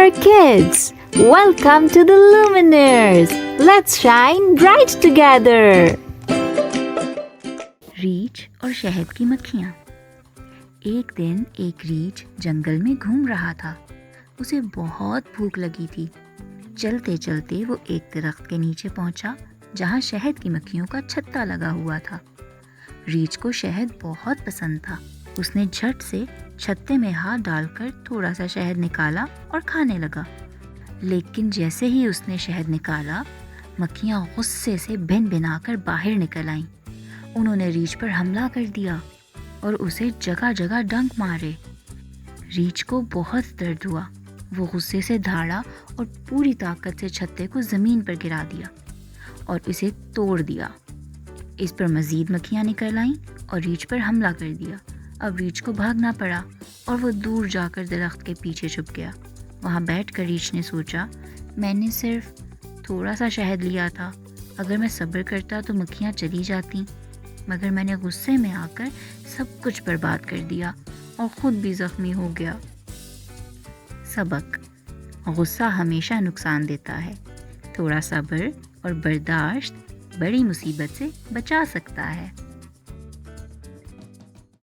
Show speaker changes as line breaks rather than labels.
dear kids! Welcome to the Luminaires! Let's shine bright together!
रीछ और शहद की मक्खियाँ। एक दिन एक रीछ जंगल में घूम रहा था। उसे बहुत भूख लगी थी। चलते चलते वो एक दरख्त के नीचे पहुंचा जहां शहद की मक्खियों का छत्ता लगा हुआ था। रीछ को शहद बहुत पसंद था। उसने झट से छत्ते में हाथ डालकर थोड़ा सा शहद निकाला और खाने लगा। लेकिन जैसे ही उसने शहद निकाला, मक्खियाँ गुस्से से भिन भिनाकर बाहर निकल आईं। उन्होंने रीछ पर हमला कर दिया और उसे जगह जगह डंक मारे। रीछ को बहुत दर्द हुआ। वो गुस्से से दौड़ा और पूरी ताकत से छत्ते को ज़मीन पर गिरा दिया और इसे तोड़ दिया। इस पर मज़ीद मक्खियाँ निकल आईं और रीछ पर हमला कर दिया। अब रीछ को भागना पड़ा और वो दूर जाकर दरख्त के पीछे छुप गया। वहाँ बैठकर रीछ ने सोचा, मैंने सिर्फ थोड़ा सा शहद लिया था। अगर मैं सब्र करता तो मक्खियाँ चली जातीं, मगर मैंने गुस्से में आकर सब कुछ बर्बाद कर दिया और ख़ुद भी ज़ख्मी हो गया। सबक: गुस्सा हमेशा नुकसान देता है। थोड़ा सब्र और बर्दाश्त बड़ी मुसीबत से बचा सकता है।